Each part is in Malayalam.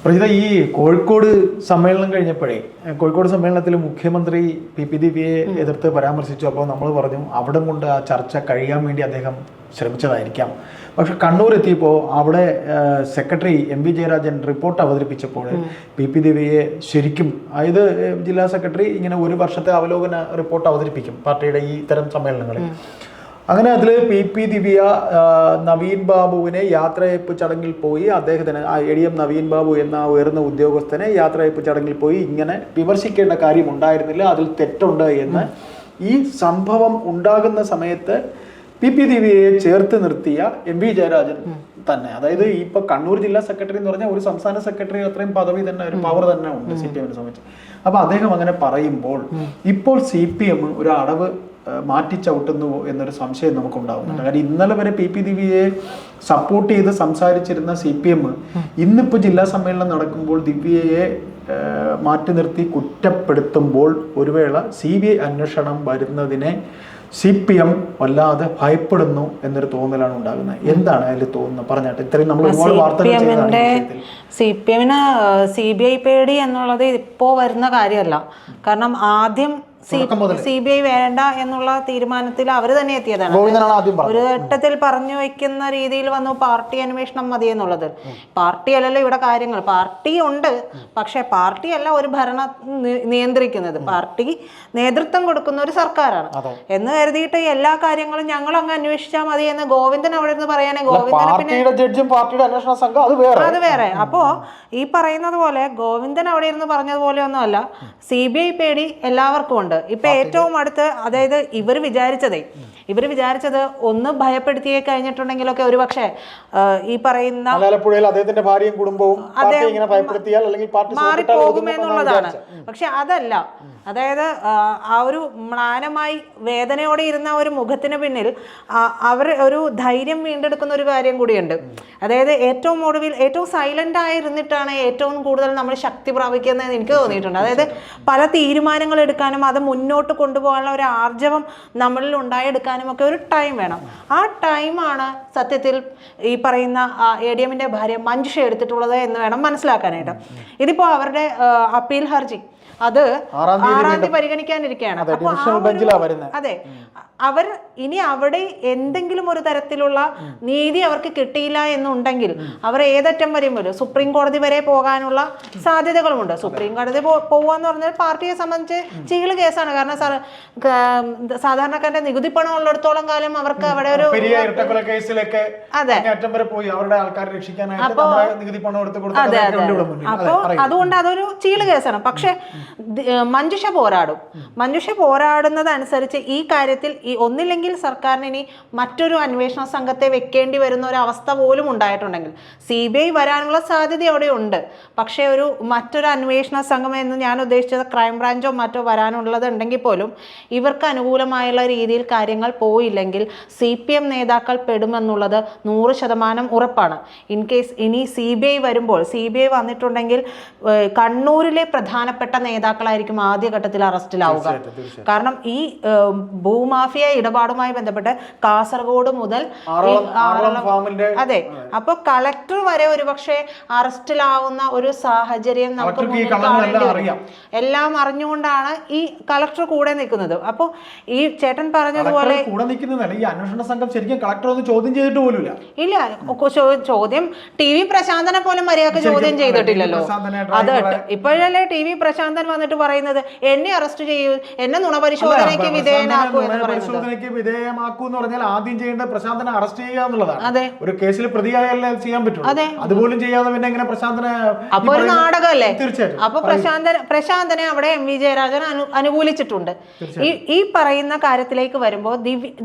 പ്രജിത, ഈ കോഴിക്കോട് സമ്മേളനം കഴിഞ്ഞപ്പോഴേ കോഴിക്കോട് സമ്മേളനത്തിൽ മുഖ്യമന്ത്രി പി ദിവ്യയെ എതിർത്ത് പരാമർശിച്ചു. അപ്പോൾ നമ്മൾ പറഞ്ഞു അവിടെ കൊണ്ട് ആ ചർച്ച കഴിയാൻ വേണ്ടി അദ്ദേഹം ശ്രമിച്ചതായിരിക്കാം. പക്ഷെ കണ്ണൂർ എത്തിയപ്പോൾ അവിടെ സെക്രട്ടറി MV ജയരാജൻ റിപ്പോർട്ട് അവതരിപ്പിച്ചപ്പോൾ പി ദിവ്യയെ ശരിക്കും, അതായത് ജില്ലാ സെക്രട്ടറി ഇങ്ങനെ ഒരു വർഷത്തെ അവലോകന റിപ്പോർട്ട് അവതരിപ്പിക്കും പാർട്ടിയുടെ ഈ ഇത്തരം സമ്മേളനങ്ങളിൽ. അങ്ങനെ അതിൽ പി ദിവ്യ നവീൻ ബാബുവിനെ യാത്രയയപ്പ് ചടങ്ങിൽ പോയി അദ്ദേഹത്തിന് ADM നവീൻ ബാബു എന്ന ഉയർന്ന ഉദ്യോഗസ്ഥനെ യാത്രയയപ്പ് ചടങ്ങിൽ പോയി ഇങ്ങനെ വിമർശിക്കേണ്ട കാര്യം ഉണ്ടായിരുന്നില്ല, അതിൽ തെറ്റുണ്ട് എന്ന് ഈ സംഭവം ഉണ്ടാകുന്ന സമയത്ത് പി ദിവ്യയെ ചേർത്ത് നിർത്തിയ MV ജയരാജൻ തന്നെ. അതായത് ഇപ്പൊ കണ്ണൂർ ജില്ലാ സെക്രട്ടറി എന്ന് പറഞ്ഞാൽ ഒരു സംസ്ഥാന സെക്രട്ടറി അത്രയും പദവി തന്നെ, ഒരു പവർ തന്നെ ഉണ്ട് CPM-നെ സംബന്ധിച്ച്. അപ്പൊ അദ്ദേഹം അങ്ങനെ പറയുമ്പോൾ ഇപ്പോൾ CPM ഒരു അടവ് മാറ്റിച്ചവിട്ടുന്നു എന്നൊരു സംശയം നമുക്കുണ്ടാവുന്നുണ്ട്. കാരണം ഇന്നലെ വരെ പി ദിവ്യയെ സപ്പോർട്ട് ചെയ്ത് സംസാരിച്ചിരുന്ന CPM ഇന്നിപ്പോൾ ജില്ലാ സമ്മേളനം നടക്കുമ്പോൾ ദിവ്യയെ മാറ്റി നിർത്തി കുറ്റപ്പെടുത്തുമ്പോൾ ഒരു വേള CBI അന്വേഷണം വരുന്നതിനെ CPM വല്ലാതെ ഭയപ്പെടുന്നു എന്നൊരു തോന്നലാണ് ഉണ്ടാകുന്നത്. എന്താണ് അതിൽ തോന്നുന്നത്? പറഞ്ഞാട്ടെ. ഇത്രയും നമ്മൾ ഒരുപാട് വാർത്തകൾ CPM-ന് CBI പേടി എന്നുള്ളത് ഇപ്പോൾ വരുന്ന കാര്യമല്ല. കാരണം ആദ്യം CBI വേണ്ട എന്നുള്ള തീരുമാനത്തിൽ അവർ തന്നെ എത്തിയതാണ്. ഒരു ഘട്ടത്തിൽ പറഞ്ഞു വെക്കുന്ന രീതിയിൽ വന്നു പാർട്ടി അന്വേഷണം മതി എന്നുള്ളത്. പാർട്ടി അല്ലല്ലോ ഇവിടെ കാര്യങ്ങൾ. പാർട്ടി ഉണ്ട്, പക്ഷെ പാർട്ടി അല്ല ഒരു ഭരണം നിയന്ത്രിക്കുന്നത്. പാർട്ടി നേതൃത്വം കൊടുക്കുന്ന ഒരു സർക്കാരാണ് എന്ന് കരുതിയിട്ട് എല്ലാ കാര്യങ്ങളും ഞങ്ങൾ അങ്ങ് അന്വേഷിച്ചാൽ മതി എന്ന് ഗോവിന്ദൻ അവിടെ നിന്ന് പറയാനേ ഗോവിന്ദനെ പിന്നെ അത് വേറെ. അപ്പോ ഈ പറയുന്നത് പോലെ ഗോവിന്ദൻ അവിടെ ഇരുന്ന് പറഞ്ഞതുപോലെ ഒന്നുമല്ല, CBI പേടി എല്ലാവർക്കും ഉണ്ട്. ഇപ്പൊ ഏറ്റവും അടുത്ത്, അതായത് ഇവർ വിചാരിച്ചത് ഒന്ന് ഭയപ്പെടുത്തിയേ കഴിഞ്ഞിട്ടുണ്ടെങ്കിലൊക്കെ ഒരു പക്ഷേ ഈ പറയുന്ന അദ്ദേഹത്തിന്റെ ഭാര്യയും കുടുംബവും മാറിപ്പോകുമെന്നുള്ളതാണ്. പക്ഷെ അതല്ല. അതായത് ആ ഒരു മ്ലാനമായി വേദനയോടെ ഇരുന്ന ഒരു മുഖത്തിന് പിന്നിൽ അവർ ഒരു ധൈര്യം വീണ്ടെടുക്കുന്ന ഒരു കാര്യം കൂടിയുണ്ട്. അതായത് ഏറ്റവും ഒടുവിൽ ഏറ്റവും സൈലന്റ് ആയിരുന്നിട്ടാണ് ഏറ്റവും കൂടുതൽ നമ്മൾ ശക്തി പ്രാപിക്കുന്നത് എനിക്ക് തോന്നിയിട്ടുണ്ട്. അതായത് പല തീരുമാനങ്ങൾ എടുക്കാനും അത് മുന്നോട്ട് കൊണ്ടുപോകാനുള്ള ഒരു ആർജവം നമ്മളിൽ ഉണ്ടായെടുക്കാനും ഒക്കെ ഒരു ടൈം വേണം. ആ ടൈമാണ് സത്യത്തിൽ ഈ പറയുന്ന ADM-ന്റെ ഭാര്യ മഞ്ജുഷ എടുത്തിട്ടുള്ളത് എന്ന് വേണം മനസ്സിലാക്കാനായിട്ട്. ഇതിപ്പോ അവരുടെ അപ്പീൽ ഹർജി അത് 6-ാം തീയതി പരിഗണിക്കാനിരിക്കുകയാണ്. അതെ, അവർ ഇനി അവിടെ എന്തെങ്കിലും ഒരു തരത്തിലുള്ള നീതി അവർക്ക് കിട്ടിയില്ല എന്നുണ്ടെങ്കിൽ അവർ ഏതറ്റം വരെയും വരും, സുപ്രീം കോടതി വരെ പോകാനുള്ള സാധ്യതകളുമുണ്ട്. സുപ്രീം കോടതി പോവാന്ന് പറഞ്ഞാൽ പാർട്ടിയെ സംബന്ധിച്ച് ചീള് കേസാണ്. കാരണം സാധാരണക്കാരുടെ നികുതി പണം ഉള്ളിടത്തോളം കാലം അവർക്ക് അവിടെ ഒരു അതെ അപ്പോ അതുകൊണ്ട് അതൊരു ചീള് കേസാണ്. പക്ഷെ മഞ്ജുഷ പോരാടുന്നത് അനുസരിച്ച് ഈ കാര്യത്തിൽ ഒന്നില്ലെങ്കിൽ സർക്കാരിന് ഇനി മറ്റൊരു അന്വേഷണ സംഘത്തെ വെക്കേണ്ടി വരുന്ന ഒരു അവസ്ഥ പോലും ഉണ്ടായിട്ടുണ്ടെങ്കിൽ CBI വരാനുള്ള സാധ്യത അവിടെ ഉണ്ട്. പക്ഷേ മറ്റൊരു അന്വേഷണ സംഘം എന്ന് ഞാൻ ഉദ്ദേശിച്ചത് ക്രൈംബ്രാഞ്ചോ മറ്റോ വരാനുള്ളത് ഉണ്ടെങ്കിൽ പോലും ഇവർക്ക് അനുകൂലമായുള്ള രീതിയിൽ കാര്യങ്ങൾ പോയില്ലെങ്കിൽ CPM നേതാക്കൾ പെടുമെന്നുള്ളത് 100% ഉറപ്പാണ്. ഇൻ കേസ് ഇനി CBI വരുമ്പോൾ, CBI വന്നിട്ടുണ്ടെങ്കിൽ കണ്ണൂരിലെ പ്രധാനപ്പെട്ട നേതാക്കളായിരിക്കും ആദ്യഘട്ടത്തിൽ അറസ്റ്റിലാവുക. കാരണം ഈ ഭൂമാഫിയ ഇടപാടുമായി ബന്ധപ്പെട്ട് കാസർഗോഡ് മുതൽ അതെ, അപ്പൊ കളക്ടർ വരെ ഒരുപക്ഷെ അറസ്റ്റിലാവുന്ന ഒരു സാഹചര്യം നമുക്ക് എല്ലാം അറിഞ്ഞുകൊണ്ടാണ് ഈ കളക്ടർ കൂടെ നിൽക്കുന്നത്. അപ്പൊ ഈ ചേട്ടൻ പറഞ്ഞതുപോലെ ഈ അന്വേഷണ സംഘം ശരിക്കും കളക്ടർ ഒന്നും ചോദ്യം ചെയ്തിട്ട് പോലുമില്ല. ഇല്ല, ചോദ്യം TV പ്രശാന്തനെ പോലും മര്യാദക്ക് ചോദ്യം ചെയ്തിട്ടില്ലല്ലോ. അത് ഇപ്പോഴല്ലേ TV പ്രശാന്തൻ വന്നിട്ട് പറയുന്നത് എന്നെ അറസ്റ്റ് ചെയ്യൂ, എന്നെ നുണപരിശോധനയ്ക്ക് വിധേയനാക്കൂ എന്ന് പറഞ്ഞാൽ ആദ്യം ചെയ്യേണ്ട പ്രശാന്തനെ അറസ്റ്റ് ചെയ്യുക എന്നുള്ളതാണ്. ഒരു കേസിൽ പ്രതിയായാലേ ചെയ്യാൻ പറ്റും. അതുപോലും ചെയ്യാതെ പിന്നെ എങ്ങനെ പ്രശാന്തനെ? അപ്പൊ ഒരു നാടകമല്ലേ? തീർച്ചയായിട്ടും. അപ്പൊ പ്രശാന്തനെ അവിടെ MV ജയരാജൻ അനുകൂലിച്ചിട്ടുണ്ട്. ഈ പറയുന്ന കാര്യത്തിലേക്ക് വരുമ്പോൾ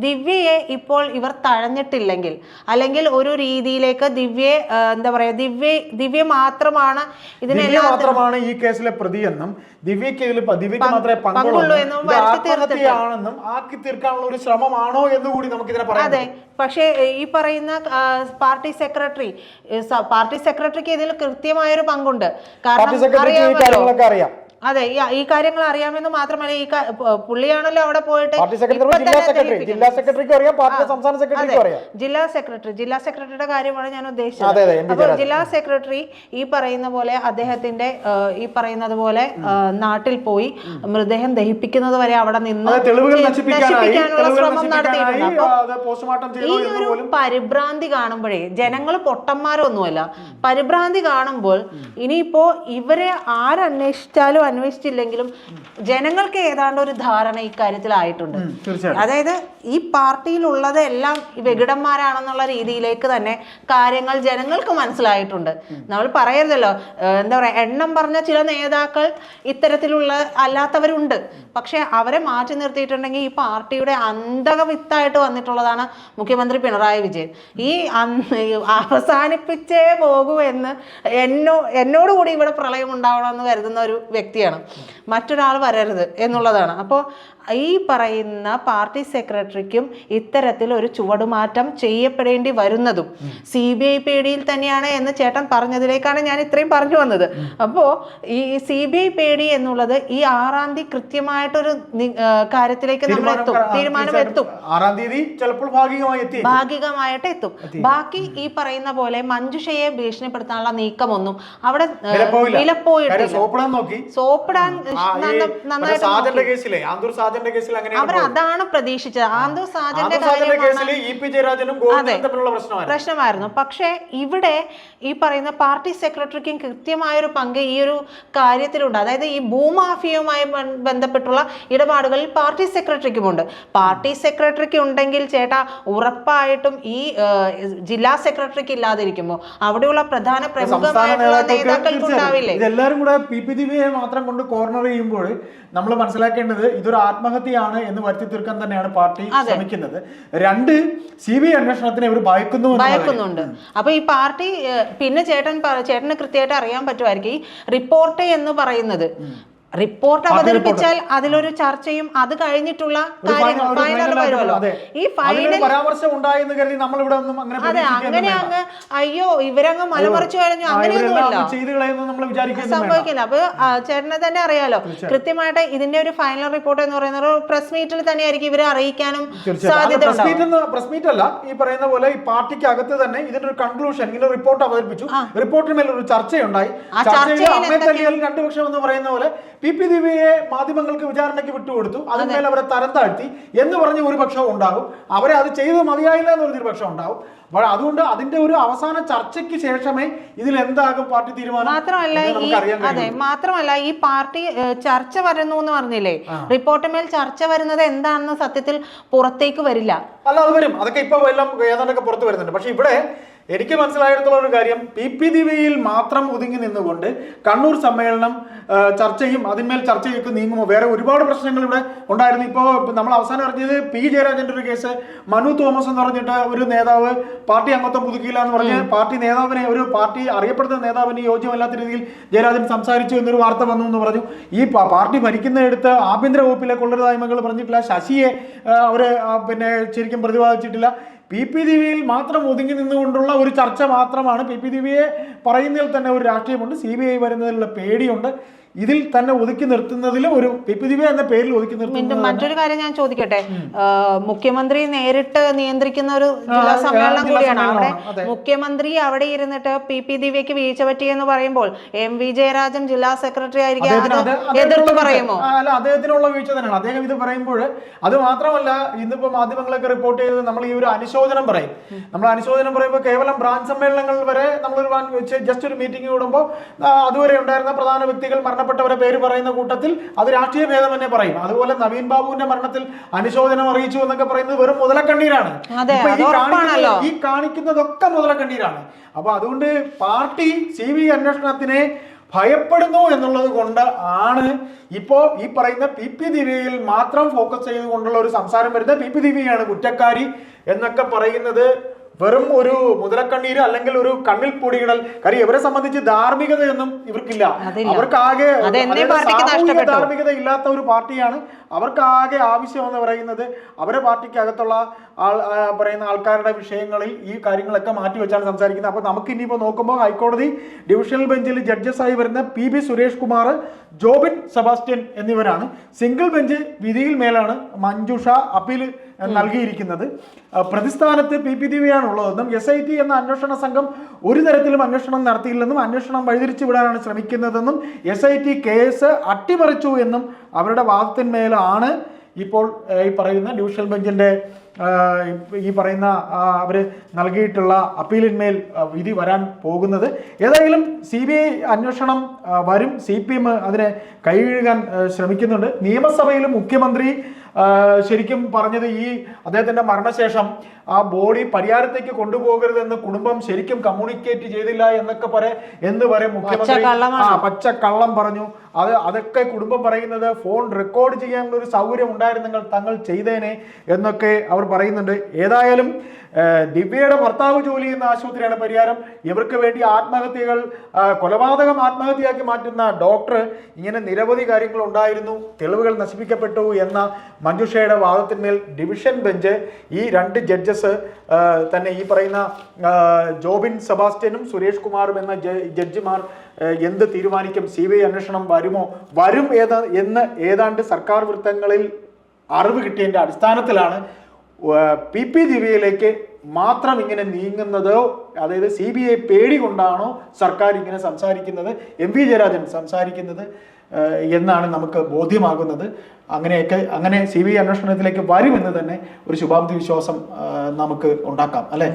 ദിവ്യയെ ഇപ്പോൾ ഇവർ തഴഞ്ഞിട്ടില്ലെങ്കിൽ, അല്ലെങ്കിൽ ഒരു രീതിയിലേക്ക് ദിവ്യയെ എന്താ പറയാ, ദിവ്യ മാത്രമാണ് ഇതിനെല്ലാം ഈ കേസിലെ പ്രതിയെന്നും ദിവ്യക്ക് മാത്രമേ പങ്കുള്ളൂ എന്നും ആക്കി തീർക്കാനുള്ള ഒരു ശ്രമമാണോ എന്ന് കൂടി നമുക്കിതിനെ പറയാം. അതെ, പക്ഷേ ഈ പറയുന്ന പാർട്ടി സെക്രട്ടറിക്ക് ഇതിൽ കൃത്യമായൊരു പങ്കുണ്ട്. കാരണം അതെ, ഈ കാര്യങ്ങൾ അറിയാമെന്ന് മാത്രമല്ല, പുള്ളിയാണല്ലോ അവിടെ പോയിട്ട് ജില്ലാ സെക്രട്ടറിക്കും അറിയാം, പാർട്ടി സംസ്ഥാന സെക്രട്ടറിക്കും അറിയാം. ജില്ലാ സെക്രട്ടറിയുടെ കാര്യമാണ് ഞാൻ ഉദ്ദേശിച്ചത്. അപ്പോൾ ജില്ലാ സെക്രട്ടറി ഈ പറയുന്ന പോലെ അദ്ദേഹത്തിന്റെ ഈ പറയുന്നത് പോലെ നാട്ടിൽ പോയി മൃതദേഹം ദഹിപ്പിക്കുന്നത് വരെ അവിടെ നിന്ന് നശിപ്പിക്കാനുള്ള ശ്രമം നടത്തിയിട്ടുണ്ട്. ഈ ഒരു പരിഭ്രാന്തി കാണുമ്പോഴേ, ജനങ്ങൾ പൊട്ടന്മാരൊന്നുമല്ല, പരിഭ്രാന്തി കാണുമ്പോൾ ഇനിയിപ്പോ ഇവരെ ആരന്വേഷിച്ചാലും അന്വേഷിച്ചില്ലെങ്കിലും ജനങ്ങൾക്ക് ഏതാണ്ട് ഒരു ധാരണ ഇക്കാര്യത്തിലായിട്ടുണ്ട്. അതായത് ഈ പാർട്ടിയിലുള്ളത് എല്ലാം വിഘടന്മാരാണെന്നുള്ള രീതിയിലേക്ക് തന്നെ കാര്യങ്ങൾ ജനങ്ങൾക്ക് മനസ്സിലായിട്ടുണ്ട്. നമ്മൾ പറയരുതല്ലോ, എന്താ പറയാ, എണ്ണം പറഞ്ഞ ചില നേതാക്കൾ ഇത്തരത്തിലുള്ള അല്ലാത്തവരുണ്ട്. പക്ഷെ അവരെ മാറ്റി നിർത്തിയിട്ടുണ്ടെങ്കിൽ ഈ പാർട്ടിയുടെ അന്തകവിത്തായിട്ട് വന്നിട്ടുള്ളതാണ് മുഖ്യമന്ത്രി പിണറായി വിജയൻ. ഈ അവസാനിപ്പിച്ചേ പോകൂ എന്ന് എന്നോടുകൂടി ഇവിടെ പ്രളയം ഉണ്ടാവണമെന്ന് കരുതുന്ന ഒരു വ്യക്തിയാണ്. മറ്റൊരാൾ വരരുത് എന്നുള്ളതാണ്. അപ്പോൾ ഈ പറയുന്ന പാർട്ടി സെക്രട്ടറിക്കും ഇത്തരത്തിൽ ഒരു ചുവടുമാറ്റം ചെയ്യപ്പെടേണ്ടി വരുന്നതും CBI പേടിയിൽ തന്നെയാണ് എന്ന് ചേട്ടൻ പറഞ്ഞതിലേക്കാണ് ഞാൻ ഇത്രയും പറഞ്ഞു വന്നത്. അപ്പോൾ ഈ CBI പേടി എന്നുള്ളത് ഈ 6-ാം തീയതി കൃത്യമായിട്ടൊരു കാര്യത്തിലേക്ക് നമ്മൾ എത്തും, തീരുമാനം എത്തും. 6-ാം തീയതി ചിലപ്പോൾ ഭാഗികമായിട്ട് എത്തും. ബാക്കി ഈ പറയുന്ന പോലെ മഞ്ജുഷയെ ഭീഷണിപ്പെടുത്താനുള്ള നീക്കമൊന്നും അവിടെ വിലപ്പോയിട്ടില്ല. സോപ്പിടാൻ നന്നായിട്ട് അവർ അതാണ് പ്രതീക്ഷിച്ചത്. ആന്തൂർ സാജന്റെ പ്രശ്നമായിരുന്നു. പക്ഷെ ഇവിടെ ഈ പറയുന്ന പാർട്ടി സെക്രട്ടറിക്കും കൃത്യമായൊരു പങ്ക് ഈ ഒരു കാര്യത്തിലുണ്ട്. അതായത് ഈ ഭൂമാഫിയയുമായി ബന്ധപ്പെട്ടുള്ള ഇടപാടുകളിൽ പാർട്ടി സെക്രട്ടറിക്കുമുണ്ട്. പാർട്ടി സെക്രട്ടറിക്ക് ഉണ്ടെങ്കിൽ ചേട്ടാ ഉറപ്പായിട്ടും ഈ ജില്ലാ സെക്രട്ടറിക്ക് ഇല്ലാതിരിക്കുമ്പോൾ അവിടെയുള്ള പ്രധാന പ്രമുഖമായിട്ടുള്ള നേതാക്കൾക്ക് ഉണ്ടാവില്ലേ? ഇതെല്ലാരും കൂടെ PPDVയെ മാത്രം കൊണ്ട് കോർണർ ചെയ്യുമ്പോൾ നമ്മൾ മനസ്സിലാക്കേണ്ടത് ഇതൊരു ആത്മഹത്യയാണ് എന്ന് വരുത്തി തീർക്കാൻ തന്നെയാണ് പാർട്ടി ശ്രമിക്കുന്നത്. 2, CBI അന്വേഷണത്തിനെ ഇവർ ഭയക്കുന്നുണ്ട്. അപ്പൊ ഈ പാർട്ടി പിന്നെ ചേട്ടന് കൃത്യമായിട്ട് അറിയാൻ പറ്റുമായിരിക്കും, ഈ റിപ്പോർട്ട് എന്ന് പറയുന്നത് റിപ്പോർട്ട് അവതരിപ്പിച്ചാൽ അതിലൊരു ചർച്ചയും അത് കഴിഞ്ഞിട്ടുള്ള ഫൈനൽ വരുമല്ലോ. ഈ ഫൈനൽ അതെ, അങ്ങനെ അങ്ങ് അയ്യോ ഇവരങ്ങ് മലമറിച്ചു കഴിഞ്ഞു അങ്ങനെയൊന്നുമില്ല, സംഭവിക്കില്ല. അപ്പൊ ചേട്ടനെ തന്നെ അറിയാലോ, കൃത്യമായിട്ട് ഇതിന്റെ ഒരു ഫൈനൽ റിപ്പോർട്ട് എന്ന് പറയുന്ന ഒരു പ്രസ് മീറ്റിൽ തന്നെയായിരിക്കും ഇവരെ അറിയിക്കാനും സാധ്യത. പ്രസ് മീറ്റ് അല്ല, ഈ പറയുന്ന പോലെ ഈ പാർട്ടിക്ക് അകത്ത് തന്നെ ഇതിന്റെ ഒരു കൺക്ലൂഷൻ, ഇങ്ങനെ റിപ്പോർട്ട് അവതരിപ്പിച്ചു, റിപ്പോർട്ടിന്മേൽ ഒരു ചർച്ചയുണ്ടായി. ചർച്ചയിൽ 2 പക്ഷം എന്ന് പറയുന്ന പോലെ PPDVയെ മാധ്യമങ്ങൾക്ക് വിചാരണയ്ക്ക് വിട്ടുകൊടുത്തു, അതിന്മേൽ അവരെ തരം താഴ്ത്തി എന്ന് പറഞ്ഞ ഒരു പക്ഷം ഉണ്ടാകും. അവരെ അത് ചെയ്ത് മതിയായില്ല എന്ന് പറഞ്ഞൊരു പക്ഷം ഉണ്ടാകും. അപ്പോൾ അതുകൊണ്ട് അതിന്റെ ഒരു അവസാന ചർച്ചയ്ക്ക് ശേഷമേ ഇതിൽ എന്താകും പാർട്ടി തീരുമാനം. മാത്രമല്ല ഈ പാർട്ടി ചർച്ച വരുന്നു എന്ന് പറഞ്ഞില്ലേ, റിപ്പോർട്ടിന്മേൽ ചർച്ച വരുന്നത് എന്താണെന്ന് സത്യത്തിൽ പുറത്തേക്ക് വരില്ല. അല്ല, അത് വരും, അതൊക്കെ ഇപ്പൊ എല്ലാം ഏതാണ്ടൊക്കെ പുറത്ത് വരുന്നുണ്ട്. പക്ഷെ ഇവിടെ എനിക്ക് മനസ്സിലായിട്ടുള്ള ഒരു കാര്യം, PPDVയിൽ മാത്രം ഒതുങ്ങി നിന്നുകൊണ്ട് കണ്ണൂർ സമ്മേളനം ചർച്ചയും അതിന്മേൽ ചർച്ചയൊക്കെ നീങ്ങുമ്പോൾ വേറെ ഒരുപാട് പ്രശ്നങ്ങൾ ഇവിടെ ഉണ്ടായിരുന്നു. ഇപ്പോൾ നമ്മൾ അവസാനം അറിഞ്ഞത് P. ജയരാജന്റെ ഒരു കേസ്, മനു തോമസ് എന്ന് പറഞ്ഞിട്ട് ഒരു നേതാവ് പാർട്ടി അംഗത്വം പുതുക്കിയില്ല എന്ന് പറഞ്ഞ് പാർട്ടി നേതാവിനെ, ഒരു പാർട്ടി അറിയപ്പെടുന്ന നേതാവിന് യോജ്യമല്ലാത്ത രീതിയിൽ ജയരാജൻ സംസാരിച്ചു എന്നൊരു വാർത്ത വന്നു എന്ന് പറഞ്ഞു. ഈ പാർട്ടി ഭരിക്കുന്നിടത്ത് ആഭ്യന്തര വകുപ്പിലെ കൊള്ളരുതായ്മകൾ പറഞ്ഞിട്ടില്ല, ശശിയെ അവര് പിന്നെ ശരിക്കും പ്രതിപാദിച്ചിട്ടില്ല. PPDVയിൽ മാത്രം ഒതുങ്ങി നിന്നുകൊണ്ടുള്ള ഒരു ചർച്ച മാത്രമാണ്. PPDVയെ പറയുന്നതിൽ തന്നെ ഒരു രാഷ്ട്രീയമുണ്ട്, CBI വരുന്നതിലുള്ള പേടിയുണ്ട്. ഇതിൽ തന്നെ ഒതുക്കി നിർത്തുന്നതിലും ഒരു PPDV എന്ന പേരിൽ ഒതുക്കി നിർത്തുന്നത്. മറ്റൊരു കാര്യം ഞാൻ ചോദിക്കട്ടെ, മുഖ്യമന്ത്രി നേരിട്ട് നിയന്ത്രിക്കുന്ന ഒരു ജില്ലാ സമ്മേളനം കൂടിയാണ്. അവിടെ മുഖ്യമന്ത്രി അവിടെ ഇരുന്നിട്ട് PPDVക്ക് വീഴ്ച പറ്റിയെന്ന് പറയുമ്പോൾ MV ജയരാജൻ ജില്ലാ സെക്രട്ടറി ആയിരിക്കും എതിർത്ത് പറയുമോ? അല്ല, അദ്ദേഹത്തിനുള്ള വീഴ്ച തന്നെയാണ് അദ്ദേഹം ഇത് പറയുമ്പോൾ. അത് മാത്രമല്ല, ഇന്നിപ്പോ മാധ്യമങ്ങളൊക്കെ റിപ്പോർട്ട് ചെയ്തത് നമ്മൾ ഈ ഒരു അനുശോചനം പറയും. നമ്മൾ അനുശോചനം പറയുമ്പോൾ കേവലം ബ്രാഞ്ച് സമ്മേളനങ്ങൾ വരെ നമ്മളൊരു ജസ്റ്റ് ഒരു മീറ്റിംഗ് കൂടുമ്പോൾ അതുവരെ ഉണ്ടായിരുന്ന പ്രധാന വ്യക്തികൾ മരണപ്പെട്ടവരെ പേര് പറയുന്ന കൂട്ടത്തിൽ അത് രാഷ്ട്രീയ ഭേദം തന്നെ പറയും. അതുപോലെ നവീൻ ബാബുവിന്റെ മരണത്തിൽ അനുശോചനം അറിയിച്ചു എന്നൊക്കെ പറയുന്നത് വെറും മുതലക്കണ്ണീരാണ്. ഈ കാണിക്കുന്നതൊക്കെ മുതലക്കണ്ണീരാണ്. അപ്പൊ അതുകൊണ്ട് പാർട്ടി CBI അന്വേഷണത്തിനെ ഭയപ്പെടുന്നു എന്നുള്ളത് കൊണ്ട് ആണ് ഇപ്പോൾ ഈ പറയുന്ന PPDVയിൽ മാത്രം ഫോക്കസ് ചെയ്തുകൊണ്ടുള്ള ഒരു സംസാരം വരുന്നത്. PPDVയാണ് കുറ്റക്കാരി എന്നൊക്കെ പറയുന്നത് വെറും ഒരു മുതലക്കണ്ണീര് അല്ലെങ്കിൽ ഒരു കണ്ണിൽ പൊടിയിടൽ. കാര്യം ഇവരെ സംബന്ധിച്ച് ധാർമ്മികതയൊന്നും ഇവർക്കില്ല. അവർക്കാകെ ധാർമ്മികത ഇല്ലാത്ത ഒരു പാർട്ടിയാണ്. അവർക്കാകെ ആവശ്യം എന്ന് പറയുന്നത് അവരെ പാർട്ടിക്കകത്തുള്ള പറയുന്ന ആൾക്കാരുടെ വിഷയങ്ങളിൽ ഈ കാര്യങ്ങളൊക്കെ മാറ്റിവെച്ചാണ് സംസാരിക്കുന്നത്. അപ്പൊ നമുക്ക് ഇനിയിപ്പോൾ നോക്കുമ്പോൾ ഹൈക്കോടതി ഡിവിഷണൽ ബെഞ്ചിൽ ജഡ്ജസായി വരുന്ന PB സുരേഷ് കുമാർ, ജോബിൻ സെബാസ്റ്റ്യൻ എന്നിവരാണ്. സിംഗിൾ ബെഞ്ച് വിധിയിൽ മേലാണ് മഞ്ജുഷ അപ്പീൽ നൽകിയിരിക്കുന്നത്. പ്രതിസ്ഥാനത്ത് PP ദിവ്യയാണ് ഉള്ളതെന്നും SIT എന്ന അന്വേഷണ സംഘം ഒരു തരത്തിലും അന്വേഷണം നടത്തിയില്ലെന്നും അന്വേഷണം വഴിതിരിച്ചു വിടാനാണ് ശ്രമിക്കുന്നതെന്നും SIT കേസ് അട്ടിമറിച്ചു എന്നും അവരുടെ വാദത്തിന്മേലാണ് ഇപ്പോൾ ഈ പറയുന്ന ഡിവിഷണൽ ബെഞ്ചിന്റെ ഈ പറയുന്ന അവർ നൽകിയിട്ടുള്ള അപ്പീലിന്മേൽ വിധി വരാൻ പോകുന്നത്. ഏതായാലും CBI അന്വേഷണം വരും. CPM അതിനെ കൈകഴുകാൻ ശ്രമിക്കുന്നുണ്ട്. നിയമസഭയിലും മുഖ്യമന്ത്രി ശരിക്കും പറഞ്ഞത് ഈ അദ്ദേഹത്തിന്റെ മരണശേഷം ആ ബോഡി പരിയാരത്തേക്ക് കൊണ്ടുപോകരുതെന്ന് കുടുംബം ശരിക്കും കമ്മ്യൂണിക്കേറ്റ് ചെയ്തില്ല എന്ന് വരെ മുഖ്യമന്ത്രി പച്ചക്കള്ളം പറഞ്ഞു. അതൊക്കെ കുടുംബം പറയുന്നത് ഫോൺ റെക്കോർഡ് ചെയ്യാനുള്ള ഒരു സൗകര്യം ഉണ്ടായിരുന്നെങ്കിൽ തങ്ങൾ ചെയ്തേനെ എന്നൊക്കെ അവർ പറയുന്നുണ്ട്. ഏതായാലും ദിവ്യയുടെ ഭർത്താവ് ജോലി ചെയ്യുന്ന ആശുപത്രിയാണ് പരിയാരം. ഇവർക്ക് വേണ്ടി കൊലപാതകം ആത്മഹത്യയാക്കി മാറ്റുന്ന ഡോക്ടർ ഇങ്ങനെ നിരവധി കാര്യങ്ങൾ ഉണ്ടായിരുന്നു, തെളിവുകൾ നശിപ്പിക്കപ്പെട്ടു എന്ന മഞ്ജുഷയുടെ വാദത്തിന്മേൽ ഡിവിഷൻ ബെഞ്ച് ഈ 2 ജഡ്ജസ് തന്നെ ഈ പറയുന്ന ജോബിൻ സെബാസ്റ്റ്യനും സുരേഷ് കുമാറും എന്ന ജഡ്ജിമാർ എന്ത് തീരുമാനിക്കും, CBI അന്വേഷണം വരും എന്ന് ഏതാണ്ട് സർക്കാർ വൃത്തങ്ങളിൽ അറിവ് കിട്ടിയതിൻ്റെ അടിസ്ഥാനത്തിലാണ് PP ദിവ്യയിലേക്ക് മാത്രം ഇങ്ങനെ നീങ്ങുന്നതോ, അതായത് CBI പേടി കൊണ്ടാണോ സർക്കാർ ഇങ്ങനെ സംസാരിക്കുന്നത്, MV ജയരാജൻ സംസാരിക്കുന്നത് എന്നാണ് നമുക്ക് ബോധ്യമാകുന്നത്. അങ്ങനെ CBI അന്വേഷണത്തിലേക്ക് വരുമെന്ന് തന്നെ ഒരു ശുഭാപ്തി വിശ്വാസം നമുക്ക് ഉണ്ടാക്കാം, അല്ലെ?